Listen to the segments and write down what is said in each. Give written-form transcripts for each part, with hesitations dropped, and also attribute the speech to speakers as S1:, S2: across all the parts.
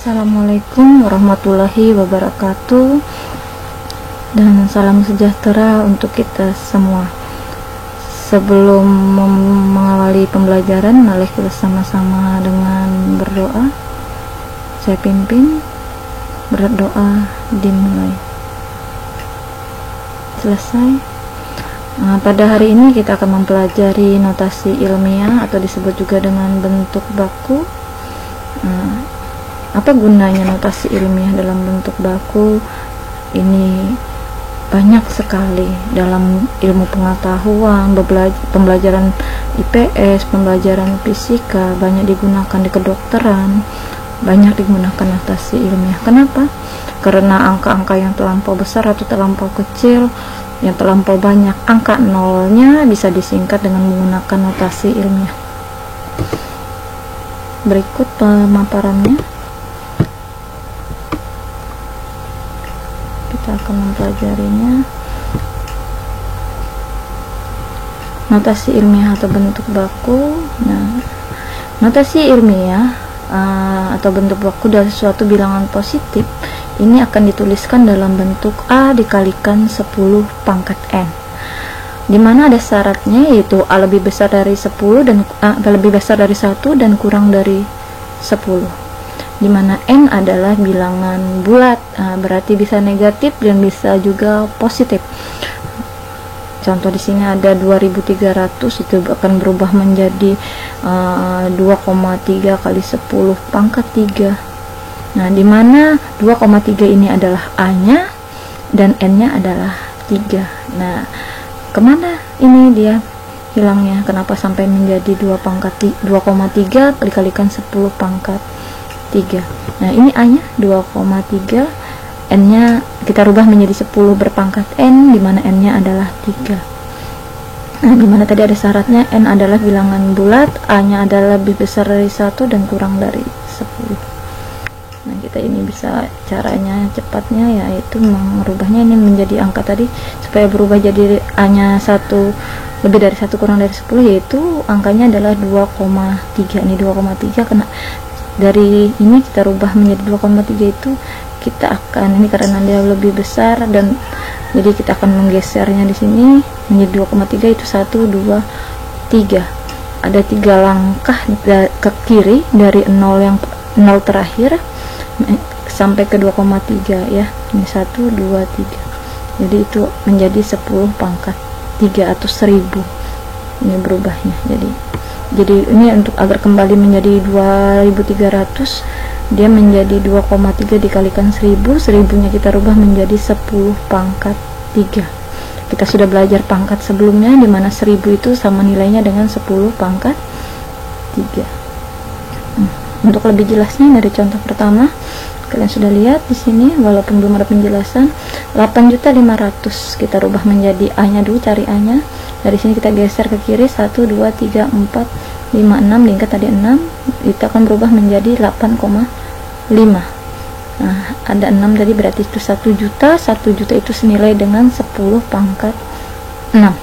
S1: Assalamualaikum warahmatullahi wabarakatuh, dan salam sejahtera untuk kita semua. Sebelum mengawali pembelajaran, mari kita sama-sama dengan berdoa. Saya pimpin berdoa, dimulai. Selesai. Pada hari ini kita akan mempelajari notasi ilmiah atau disebut juga dengan bentuk baku. Apa gunanya notasi ilmiah dalam bentuk baku? Ini banyak sekali dalam ilmu pengetahuan, pembelajaran IPS, pembelajaran fisika, banyak digunakan di kedokteran, banyak digunakan notasi ilmiah. Kenapa? Karena angka-angka yang terlampau besar atau terlampau kecil, yang terlampau banyak, angka nolnya bisa disingkat dengan menggunakan notasi ilmiah. Berikut pemaparannya. Kita akan mempelajarinya. Notasi ilmiah atau bentuk baku. Nah, notasi ilmiah atau bentuk baku dari suatu bilangan positif ini akan dituliskan dalam bentuk A dikalikan 10 pangkat N, dimana ada syaratnya, yaitu A lebih besar dari 10 dan lebih besar dari 1 dan kurang dari 10, dimana N adalah bilangan bulat, berarti bisa negatif dan bisa juga positif. Contoh di sini ada 2300, itu akan berubah menjadi 2,3 kali 10 pangkat 3. Nah, dimana 2,3 ini adalah A-nya dan N-nya adalah 3. Nah, kemana ini dia hilangnya? Kenapa sampai menjadi 2,3 dikalikan 10 pangkat 3? Nah, ini A-nya 2,3, N-nya kita rubah menjadi 10 berpangkat N, dimana N-nya adalah 3. Nah, dimana tadi ada syaratnya, N adalah bilangan bulat, A-nya adalah lebih besar dari 1 dan kurang dari 10. Nah, kita ini bisa caranya cepatnya, yaitu merubahnya ini menjadi angka tadi, supaya berubah jadi A-nya 1 lebih dari 1 kurang dari 10, yaitu angkanya adalah 2,3. Ini 2,3, karena dari ini kita rubah menjadi 2,3 itu kita akan, ini karena dia lebih besar, dan jadi kita akan menggesernya di sini menjadi 2,3, itu 1, 2, 3. Ada 3 langkah ke kiri dari 0 terakhir sampai ke 2,3 ya. Ini 1, 2, 3. Jadi itu menjadi 10 pangkat 3 atau 1000. Ini berubahnya. Jadi ini untuk agar kembali menjadi 2300, dia menjadi 2,3 dikalikan 1000, 1000-nya kita rubah menjadi 10 pangkat 3. Kita sudah belajar pangkat sebelumnya, di mana 1000 itu sama nilainya dengan 10 pangkat 3. Untuk lebih jelasnya dari contoh pertama, kalian sudah lihat di sini, walaupun belum ada penjelasan. 8.500.000 kita rubah menjadi A-nya dulu, cari A-nya. Dari sini kita geser ke kiri, 1, 2, 3, 4, 5, 6, diingat tadi 6, itu akan berubah menjadi 8,5. Nah, ada 6 tadi, berarti itu 1 juta. 1 juta itu senilai dengan 10 pangkat 6.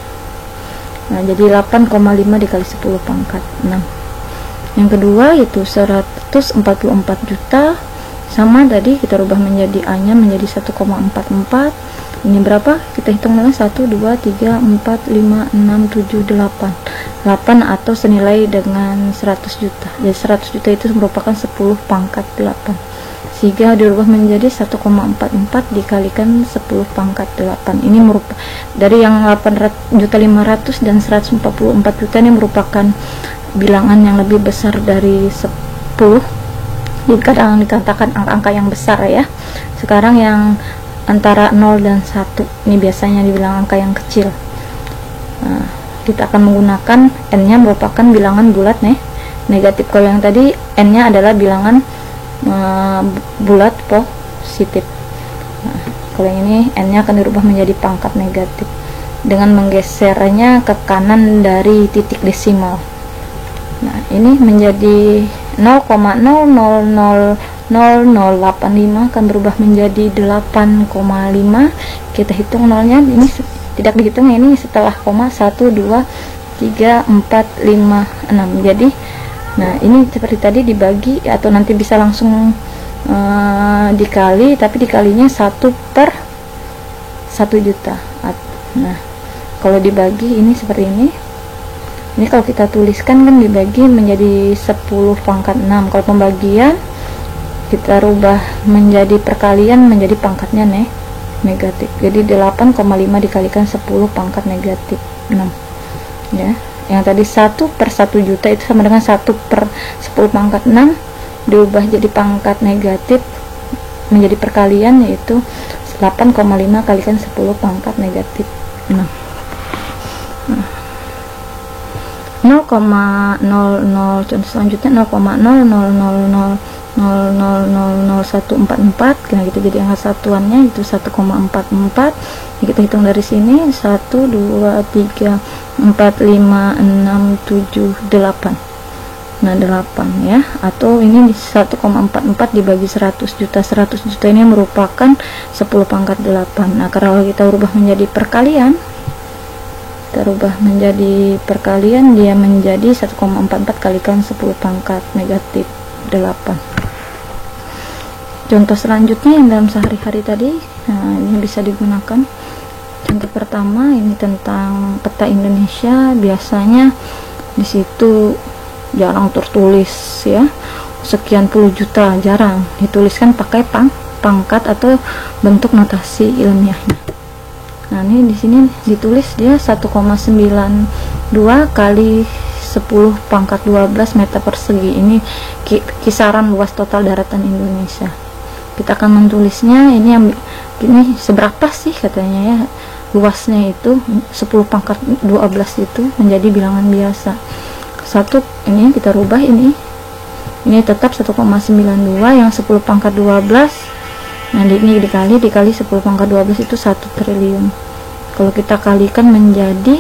S1: Nah, jadi 8,5 dikali 10 pangkat 6. Yang kedua yaitu 144 juta, sama tadi kita rubah menjadi A-nya menjadi 1,44. Ini berapa? Kita hitung dengan 1, 2, 3, 4, 5, 6, 7, 8 atau senilai dengan 100 juta. Jadi 100 juta itu merupakan 10 pangkat 8, sehingga dirubah menjadi 1,44 dikalikan 10 pangkat 8. Ini merupakan dari yang 8.500.000 dan 144 juta, ini merupakan bilangan yang lebih besar dari 10. Kadang dikatakan angka-angka yang besar ya. Sekarang yang antara 0 dan 1 ini biasanya dibilang angka yang kecil. Nah, kita akan menggunakan N-nya merupakan bilangan bulat negatif. Kalau yang tadi N-nya adalah bilangan bulat positif. Nah, kalau yang ini N-nya akan dirubah menjadi pangkat negatif dengan menggesernya ke kanan dari titik desimal. Nah, ini menjadi 0,000085 akan berubah menjadi 8,5. Kita hitung nolnya, ini tidak dihitung, ini setelah koma 1, 2, 3, 4, 5, 6. Jadi nah ini seperti tadi dibagi, atau nanti bisa langsung dikali, tapi dikalinya 1/1.000.000. Nah, kalau dibagi ini seperti ini. Ini kalau kita tuliskan kan dibagi menjadi 10⁻⁶. Kalau pembagian kita rubah menjadi perkalian menjadi pangkatnya negatif. Jadi 8,5 dikalikan 10⁻⁻6. Ya. Yang tadi 1/1.000.000 itu sama dengan 1/10⁻⁶, diubah jadi pangkat negatif menjadi perkalian, yaitu 8,5 kalikan 10⁻⁻6. 0,00 contoh selanjutnya 0,0000000144. Nah, kita jadi angka satuannya itu 1,44. Kita hitung dari sini 1 2 3 4 5 6 7 8. Nah, 8 ya, atau ini 1,44 dibagi 100 juta. 100 juta ini merupakan 10⁻8. Nah, kalau kita ubah menjadi perkalian, dia menjadi 1,44 kalikan 10⁻⁻8. Contoh selanjutnya yang dalam sehari-hari tadi, nah ini bisa digunakan. Contoh pertama ini tentang peta Indonesia. Biasanya di situ jarang tertulis ya, sekian puluh juta, jarang dituliskan pakai pangkat atau bentuk notasi ilmiahnya. Nah, ini di sini ditulis dia 1,92 kali 10⁻12 meter persegi. Ini kisaran luas total daratan Indonesia. Kita akan menulisnya ini seberapa sih katanya ya, luasnya itu 10⁻12 itu menjadi bilangan biasa. Ini kita rubah ini tetap 1,92, yang 10⁻12. Nah, ini dikali 10⁻12 itu 1 triliun. Kalau kita kalikan menjadi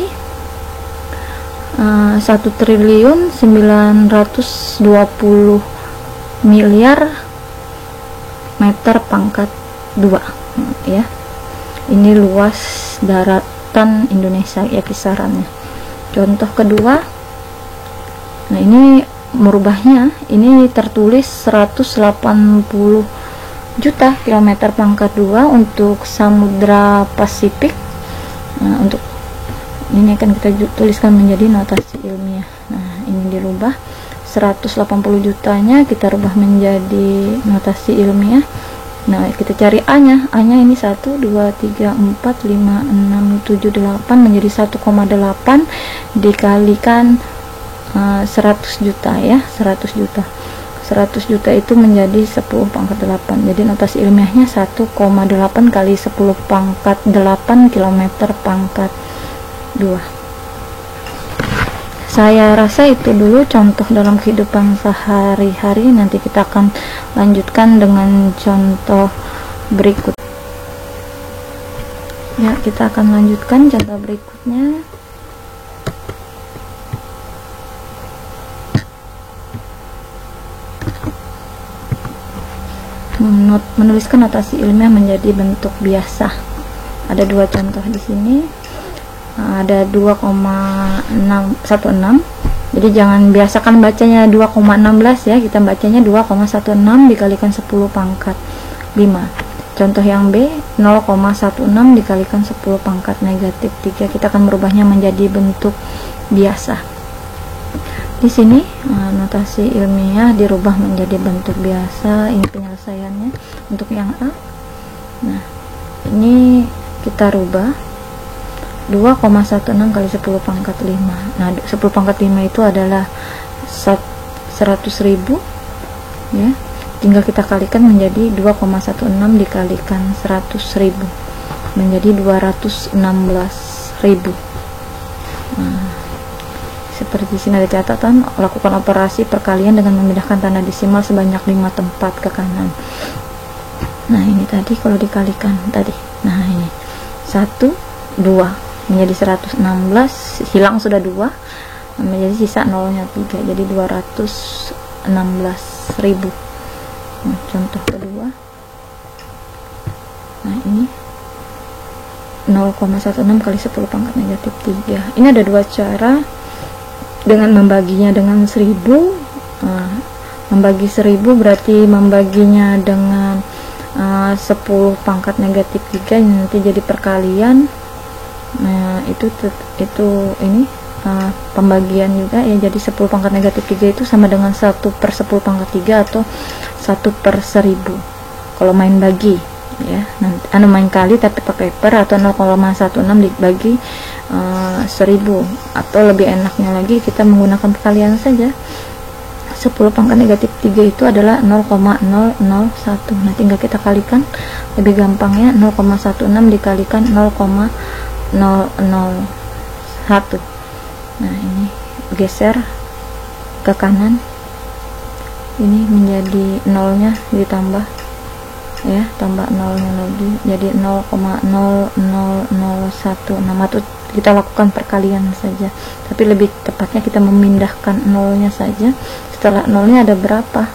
S1: 1.920 miliar meter pangkat 2 ya. Ini luas daratan Indonesia ya, kisarannya. Contoh kedua, nah ini merubahnya, ini tertulis 180 juta kilometer pangkat 2 untuk Samudra Pasifik. Nah, untuk ini akan kita tuliskan menjadi notasi ilmiah. Nah, ini dirubah 180 jutanya kita rubah menjadi notasi ilmiah. Nah, kita cari A-nya. A-nya ini 1 2 3 4 5 6 7 8 menjadi 1,8 dikalikan 100 juta ya, 100 juta. 100 juta itu menjadi 10⁻8. Jadi notasi ilmiahnya 1,8 kali 10⁻8 kilometer pangkat 2. Saya rasa itu dulu contoh dalam kehidupan sehari-hari. Nanti kita akan lanjutkan dengan contoh berikut. Ya, kita akan lanjutkan contoh berikutnya. Menuliskan notasi ilmiah menjadi bentuk biasa. Ada dua contoh di sini. Ada 2,616. Jadi jangan biasakan bacanya 2,16 ya. Kita bacanya 2,16 dikalikan 10⁻5. Contoh yang B, 0,16 dikalikan 10⁻⁻3. Kita akan merubahnya menjadi bentuk biasa. Di sini notasi ilmiah dirubah menjadi bentuk biasa. Ini penyelesaiannya untuk yang A. Nah, ini kita rubah 2,16 kali 10⁻5. Nah, 10⁻5 itu adalah 100.000 ya. Tinggal kita kalikan menjadi 2,16 dikalikan 100.000 menjadi 216.000. Nah, seperti di sini ada catatan, lakukan operasi perkalian dengan memindahkan tanda desimal sebanyak 5 tempat ke kanan. Nah, ini tadi kalau dikalikan tadi. Nah, ini 1 2 menjadi 116, hilang sudah 2, menjadi sisa nolnya 3, jadi 216.000. Nah, contoh kedua, nah ini 0,16 kali 10⁻⁻3. Ini ada dua cara dengan membaginya dengan 1000. Membagi 1000 berarti membaginya dengan 10 pangkat negatif 3, nanti jadi perkalian. Nah itu ini pembagian juga ya, jadi 10 pangkat negatif 3 itu sama dengan 1/10 pangkat 3 atau 1/1000 kalau main bagi ya. Nanti main kali tapi pakai per, atau 0,16 dibagi 1000, atau lebih enaknya lagi kita menggunakan perkalian saja. 10 pangkat negatif 3 itu adalah 0,001. Nah tinggal kita kalikan, lebih gampangnya 0,16 dikalikan 0,001. Nah ini geser ke kanan, ini menjadi nolnya ditambah ya, tambah nolnya lagi jadi 0,00016. Nah itu kita lakukan perkalian saja, tapi lebih tepatnya kita memindahkan nolnya saja. Setelah nolnya ada berapa,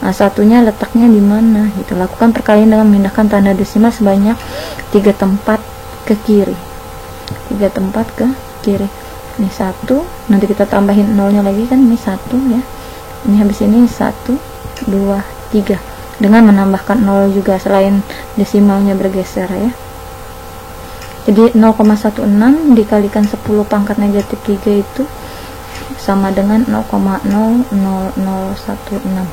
S1: nah satunya letaknya di mana, kita lakukan perkalian dengan memindahkan tanda desimal sebanyak 3 tempat ke kiri. 3 tempat ke kiri. Ini 1, nanti kita tambahin nolnya lagi kan, ini 1 ya, ini habis ini 1, 2, 3 dengan menambahkan 0 juga selain desimalnya bergeser ya. Jadi 0,16 dikalikan 10 pangkat negatif 3 itu sama dengan 0,00016.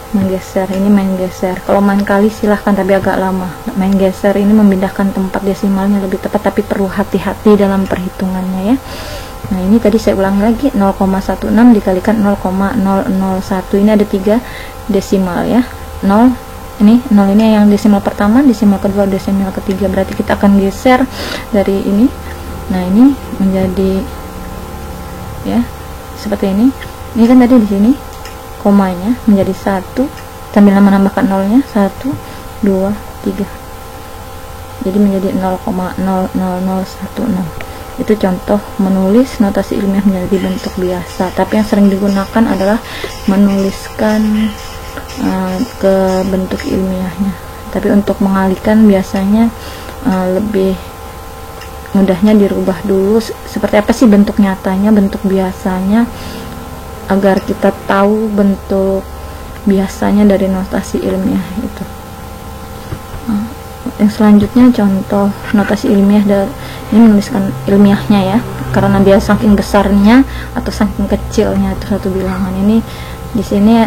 S1: Menggeser, ini main geser. Kalau main kali silahkan, tapi agak lama. Main geser ini memindahkan tempat desimalnya lebih tepat, tapi perlu hati-hati dalam perhitungannya ya. Nah ini tadi saya ulang lagi, 0,16 dikalikan 0,001. Ini ada 3 desimal ya. 0 ini yang desimal pertama, desimal kedua, desimal ketiga. Berarti kita akan geser dari ini. Nah ini menjadi ya seperti ini. Ini kan tadi di sini komanya menjadi 1 sambil menambahkan nolnya, 1, 2, 3, jadi menjadi 0,00016. Itu contoh menulis notasi ilmiah menjadi bentuk biasa, tapi yang sering digunakan adalah menuliskan ke bentuk ilmiahnya. Tapi untuk mengalihkan biasanya lebih mudahnya dirubah dulu seperti apa sih bentuk nyatanya, bentuk biasanya, agar kita tahu bentuk biasanya dari notasi ilmiah itu. Yang selanjutnya contoh notasi ilmiah, ini menuliskan ilmiahnya ya, karena dia saking besarnya atau saking kecilnya itu satu bilangan. Ini di sini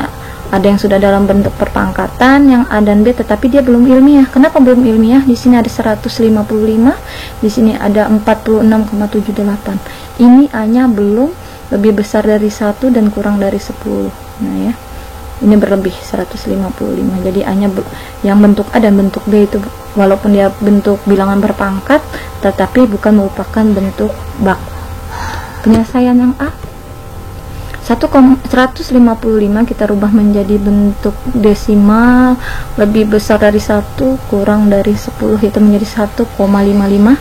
S1: ada yang sudah dalam bentuk perpangkatan, yang A dan B, tetapi dia belum ilmiah. Kenapa belum ilmiah? Di sini ada 155, di sini ada 46,78. Ini A-nya belum lebih besar dari 1 dan kurang dari 10. Nah ya, ini berlebih 155. Jadi A-nya yang bentuk A dan bentuk B itu walaupun dia bentuk bilangan berpangkat, tetapi bukan merupakan bentuk bak. Penyelesaian yang A 155 kita rubah menjadi bentuk desimal lebih besar dari 1 kurang dari 10, itu menjadi 1,55.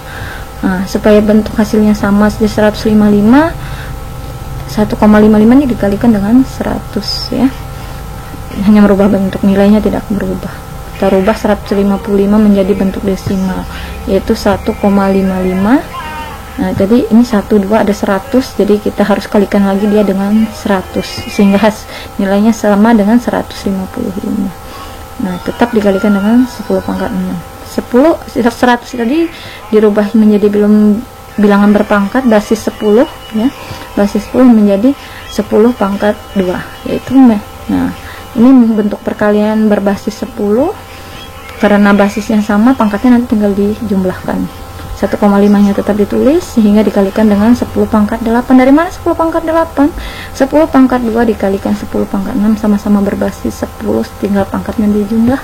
S1: Nah, supaya bentuk hasilnya sama jadi 1,55 ini dikalikan dengan 100 ya, hanya merubah bentuk, nilainya tidak berubah. Kita rubah 155 menjadi bentuk desimal yaitu 1,55. Nah jadi ini 1, 2 ada 100, jadi kita harus kalikan lagi dia dengan 100 sehingga nilainya sama dengan 155. Nah tetap dikalikan dengan 10 pangkat 6. 100 tadi dirubah menjadi bilangan berpangkat basis 10 ya, basis 10 menjadi 10 pangkat 2 yaitu nah ini bentuk perkalian berbasis 10 karena basisnya sama, pangkatnya nanti tinggal dijumlahkan. 1,5 nya tetap ditulis sehingga dikalikan dengan 10 pangkat 8. Dari mana 10 pangkat 8? 10 pangkat 2 dikalikan 10 pangkat 6 sama-sama berbasis 10, tinggal pangkatnya dijumlah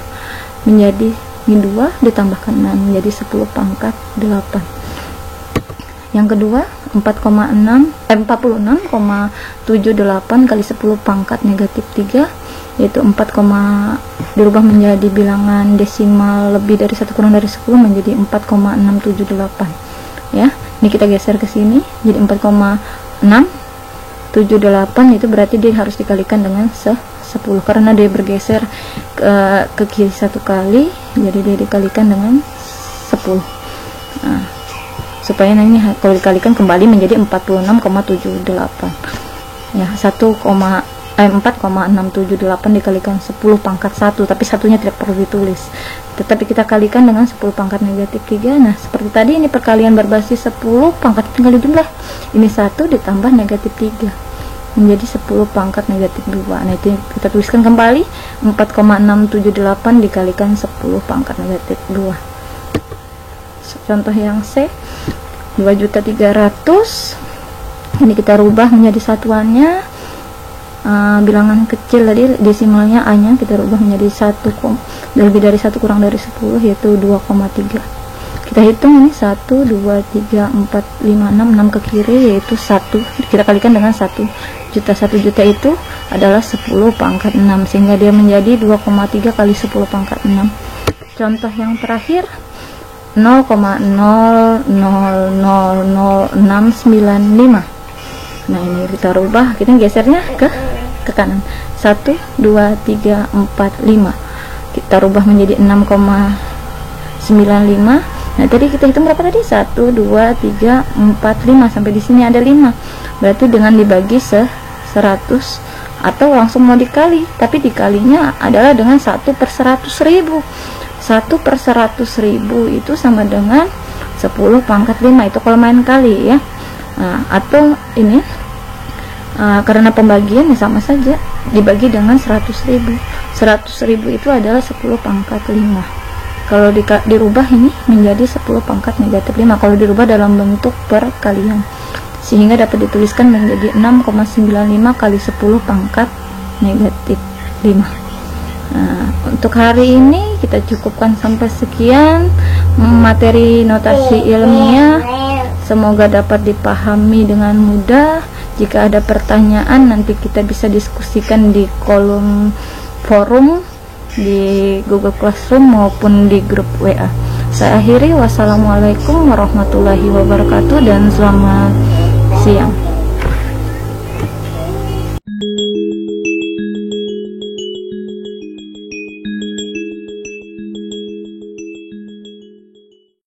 S1: menjadi ini 2 ditambahkan 6 menjadi 10 pangkat 8. Yang kedua 46,78 kali 10 pangkat negatif 3 yaitu 4, dirubah menjadi bilangan desimal lebih dari 1 kurang dari 10 menjadi 4,678 ya. Ini kita geser ke sini jadi 4,678, itu berarti dia harus dikalikan dengan 10 karena dia bergeser ke kiri 1 kali, jadi dia dikalikan dengan 10. Nah, supaya ini kalau dikalikan kembali menjadi 46,78 ya, 1,678 4,678 dikalikan 10 pangkat 1, tapi satunya tidak perlu ditulis, tetapi kita kalikan dengan 10 pangkat negatif 3. Nah seperti tadi, ini perkalian berbasis 10 pangkat tinggal dijumlah, ini 1 ditambah negatif 3 menjadi 10 pangkat negatif 2. Nah itu kita tuliskan kembali, 4,678 dikalikan 10 pangkat negatif 2. Contoh yang C, 2.300.000, ini kita rubah menjadi satuannya, bilangan kecil tadi desimalnya A nya kita rubah menjadi 1, lebih dari 1 kurang dari 10 yaitu 2,3. kita hitung ini 1, 2, 3, 4, 5, 6 ke kiri yaitu 1, kita kalikan dengan 1 juta. 1 juta itu adalah 10 pangkat 6 sehingga dia menjadi 2,3 kali 10 pangkat 6. Contoh yang terakhir 0,000695. Nah ini kita rubah, kita gesernya ke kanan, 1, 2, 3, 4, 5, kita rubah menjadi 6,95. Nah tadi kita hitung berapa tadi? 1, 2, 3, 4, 5, sampai di sini ada 5. Berarti dengan dibagi 100 atau langsung mau dikali, tapi dikalinya adalah dengan 1/100.000. 1/100.000 itu sama dengan 10 pangkat 5, itu kalau main kali ya. Nah, atau ini karena pembagian ya sama saja, dibagi dengan 100.000. 100.000 itu adalah 10 pangkat 5. Kalau dirubah ini menjadi 10 pangkat negatif 5 kalau dirubah dalam bentuk perkalian, sehingga dapat dituliskan menjadi 6,95 kali 10 pangkat negatif 5. Nah, untuk hari ini kita cukupkan sampai sekian materi notasi ilmiah. Semoga dapat dipahami dengan mudah. Jika ada pertanyaan nanti kita bisa diskusikan di kolom forum di Google Classroom maupun di grup WA. Saya akhiri, wassalamualaikum warahmatullahi wabarakatuh dan selamat siang.